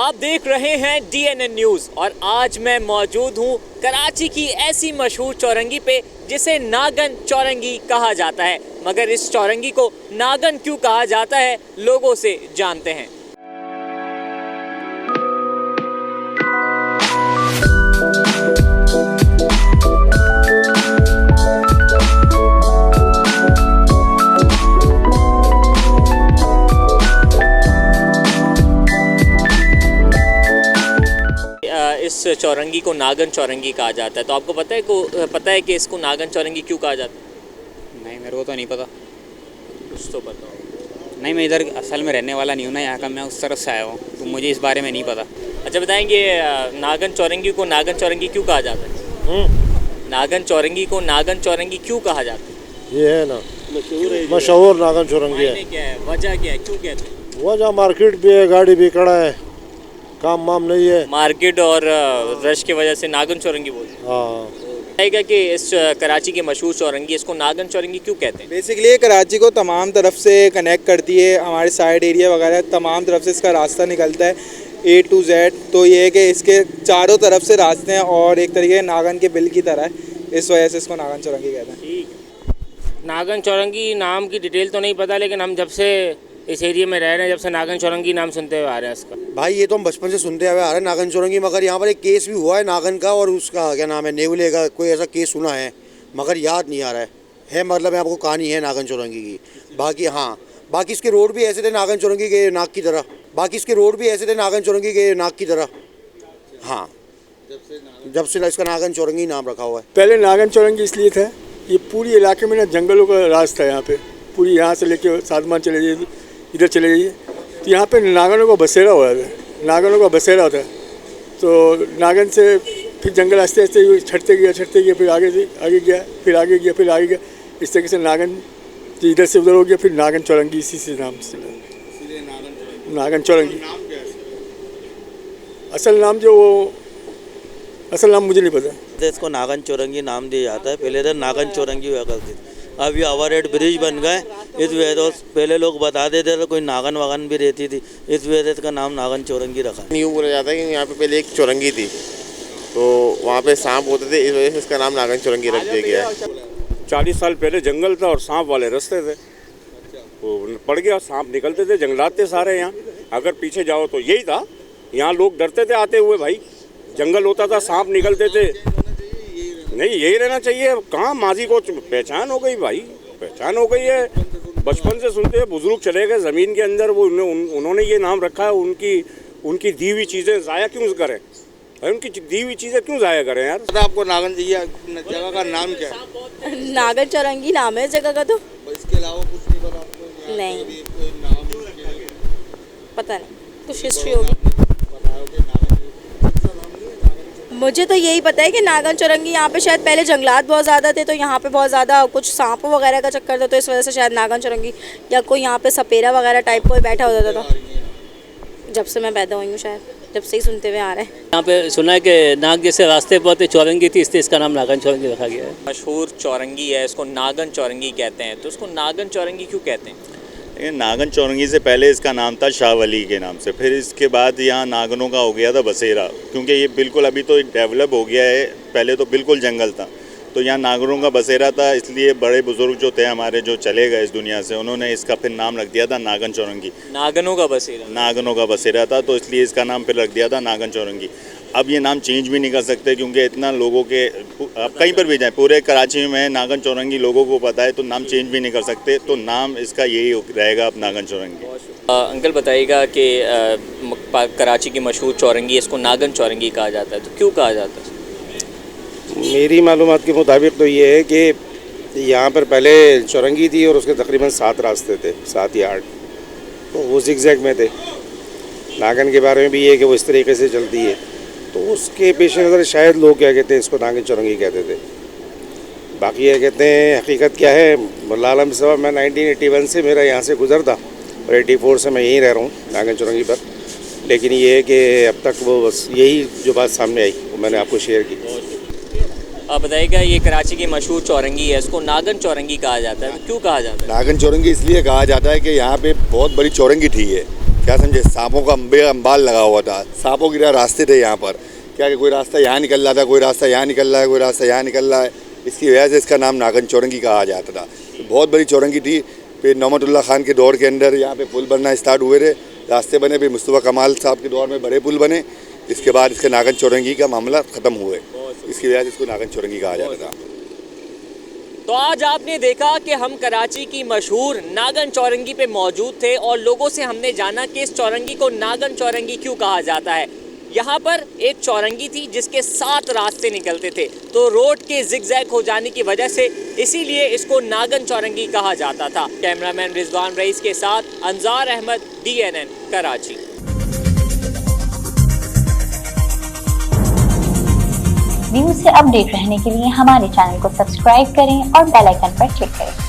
आप देख रहे हैं DNN न्यूज़ और आज मैं मौजूद हूँ कराची की ऐसी मशहूर चौरंगी पे जिसे नागन चौरंगी कहा जाता है। मगर इस चौरंगी को नागन क्यों कहा जाता है, लोगों से जानते हैं। इस चौरंगी को नागन चौरंगी कहा जाता है, तो आपको पता है कि इसको नागन चौरंगी क्यों कहा जाता है? नहीं, मेरे को तो नहीं पता। कुछ तो पता हो? नहीं, मैं इधर असल में रहने वाला नहीं हूँ ना, यहाँ का, मैं उस तरफ से आया हूँ, तो मुझे इस बारे में नहीं पता। अच्छा बताएंगे, नागन चौरंगी को नागन चौरंगी क्यों कहा जाता है? नागन चौरंगी को नागन चौरंगी क्यों कहा जाता है? ये है ना मशहूर नागन चौरंगी है। क्या है, वजह क्या है, क्यों कहते हैं? वजह मार्केट भी है, गाड़ी भी खड़ा है, काम वाम नहीं है। मार्केट और रश की वजह से नागन चौरंगी बोलते हैं। हाँ, है कि इस कराची की मशहूर चौरंगी, इसको नागन चौरंगी क्यों कहते हैं? बेसिकली ये कराची को तमाम तरफ से कनेक्ट करती है, हमारे साइड एरिया वगैरह तमाम तरफ से इसका रास्ता निकलता है A to Z। तो ये है कि इसके चारों तरफ से रास्ते हैं और एक तरीके के नागन के बिल की तरह है, इस वजह से इसको नागन चौरंगी कहते हैं। ठीक। नागन चौरंगी नाम की डिटेल तो नहीं पता, लेकिन हम जब से इस एरिया में रह रहे हैं, जब से नागन चौरंगी नाम सुनते हुए आ रहे हैं इसका। भाई ये तो हम बचपन से सुनते हुए आ रहे हैं नागन चौरंगी, मगर यहाँ पर एक केस भी हुआ है नागन का, और उसका क्या नाम है, नेवले का कोई ऐसा केस सुना है मगर याद नहीं आ रहा है मतलब आपको कहानी है नागन चौरंगी की। बाकी हाँ, बाकी इसके रोड भी ऐसे थे नागन चौरंगी के नाक की तरह, नागन चौरंगी के नाक की तरह। हाँ, जब से इसका नागन चौरंगी नाम रखा हुआ है। पहले नागन चौरंगी इसलिए था, ये पूरी इलाके में ना जंगलों का राज था। यहाँ पे पूरी, यहाँ से लेके साधमान चले जाइए, इधर चले जाइए, तो यहाँ पे नागनों का बसेरा हुआ था, होता है। तो नागन से फिर जंगल आस्ते आस्ते छटते गया, फिर आगे गया, इस तरीके से नागन इधर से उधर हो गया, फिर नागन चौरंगी इसी से नाम से नागन चौरंगी। असल नाम मुझे नहीं पता। इसको नागन चौरंगी नाम दिया जाता है। पहले तो नागन चौरंगी हुआ करती थी, अब ये ओवरहेड ब्रिज बन गए, इस वजह से पहले लोग बता देते थे कोई नागन वागन भी रहती थी, इस वजह से इसका नाम नागन चौरंगी रखा। यूँ बोला जाता है कि यहाँ पे पहले एक चौरंगी थी, तो वहाँ पे सांप होते थे, इस वजह से इसका नाम नागन चौरंगी रख दिया गया है। 40 साल पहले जंगल था और सांप वाले रास्ते थे, वो पड़ गया, सांप निकलते थे, जंगलात थे सारे यहाँ। अगर पीछे जाओ तो यही था, यहाँ लोग डरते थे आते हुए, भाई जंगल होता था, सांप निकलते थे। नहीं, यही रहना चाहिए। कहाँ माजी को पहचान हो गई, भाई पहचान हो गई है, बचपन से सुनते हैं, बुजुर्ग चले गए ज़मीन के अंदर, वो उन्होंने ये नाम रखा है। उनकी दी हुई चीज़ें ज़ाया क्यों करें भाई, उनकी दी हुई चीज़ें क्यों ज़ाया करें यार। आपको नागन जगह का नाम क्या है? नागन चौरंगी नाम है जगह का। तो इसके अलावा कुछ नहीं पता आपको? नहीं नाम पता नहीं, कुछ हिस्ट्री होगी। मुझे तो यही पता है कि नागन चौरंगी यहाँ पे शायद पहले जंगलात बहुत ज़्यादा थे, तो यहाँ पे बहुत ज़्यादा कुछ सांप वगैरह का चक्कर था, तो इस वजह से शायद नागन चौरंगी, या कोई यहाँ पे सपेरा वगैरह टाइप कोई बैठा होता था। जब से मैं पैदा हुई हूँ, शायद जब से ही सुनते हुए आ रहे हैं। यहाँ पे सुना है कि नाग जैसे रास्ते पर चौरंगी थी, इसलिए इसका नाम नागन चौरंगी रखा गया है। मशहूर चौरंगी है, इसको नागन चौरंगी कहते हैं, तो इसको नागन चौरंगी क्यों कहते हैं? नागन चौरंगी से पहले इसका नाम था शाह वली के नाम से, फिर इसके बाद यहाँ नागनों का हो गया था बसेरा, क्योंकि ये बिल्कुल अभी तो डेवलप हो गया है, पहले तो बिल्कुल जंगल था, तो यहाँ नागनों का बसेरा था, इसलिए बड़े बुजुर्ग जो थे हमारे, जो चले गए इस दुनिया से, उन्होंने इसका फिर नाम रख दिया था नागन चौरंगी। नागनों का बसेरा था, तो इसलिए इसका नाम फिर रख दिया था नागन चौरंगी। अब ये नाम चेंज भी नहीं कर सकते, क्योंकि इतना लोगों के, आप कहीं पर भी जाएं, पूरे कराची में नागन चौरंगी लोगों को पता है, तो नाम चेंज भी नहीं कर सकते, तो नाम इसका यही रहेगा अब, नागन चौरंगी। अंकल बताइएगा कि कराची की मशहूर चौरंगी, इसको नागन चौरंगी कहा जाता है, तो क्यों कहा जाता है? मेरी मालूमात के मुताबिक तो ये है कि यहाँ पर पहले चौरंगी थी और उसके तकरीबन 7 रास्ते थे, 7 या 8, तो वो ज़िगज़ैग में थे। नागन के बारे में भी ये है कि वो इस तरीके से चलती है, तो उसके पेश नज़र शायद लोग क्या कहते हैं, इसको नागन चौरंगी कहते थे। बाकी ये कहते हैं, हकीकत क्या है, आलम साहब, मैं 1981 से मेरा यहाँ से गुजरता और 84 से मैं यहीं रह रहा हूँ नागन चौरंगी पर, लेकिन ये है कि अब तक वो बस यही जो बात सामने आई वो मैंने आपको शेयर की। आप बताइएगा, ये कराची की मशहूर चौरंगी है, इसको नागन चौरंगी कहा जाता है, तो क्यों कहा जाता है? नागन चौरंगी इसलिए कहा जाता है कि यहाँ पे बहुत बड़ी चौरंगी थी है, क्या समझे, सांपों का बेअंबाल लगा हुआ था, सांपों की तरह रास्ते थे यहाँ पर। क्या कि कोई रास्ता यहाँ निकल रहा था, कोई रास्ता यहाँ निकल रहा है, कोई रास्ता यहाँ निकल रहा है। इसकी वजह से इसका नाम नागन चौरंगी कहा जाता था। तो बहुत बड़ी चौरंगी थी। फिर नौमतुल्ला खान के दौर के अंदर यहाँ पे पुल बनना स्टार्ट हुए थे, रास्ते बने। फिर मुस्तफ़ा कमाल साहब के दौर में बड़े पुल बने। इसके बाद इसके नागन चौरंगी का मामला ख़त्म हुए। इसकी वजह से इसको नागन चौरंगी कहा जाता था। तो आज आपने देखा कि हम कराची की मशहूर नागन चौरंगी पे मौजूद थे और लोगों से हमने जाना कि इस चौरंगी को नागन चौरंगी क्यों कहा जाता है। यहाँ पर एक चौरंगी थी जिसके 7 रास्ते निकलते थे, तो रोड के जिगजैग हो जाने की वजह से इसीलिए इसको नागन चौरंगी कहा जाता था। कैमरामैन रिजवान रईस के साथ अंजार अहमद, DNN कराची। न्यूज़ से अपडेट रहने के लिए हमारे चैनल को सब्सक्राइब करें और बेल आइकन पर क्लिक करें।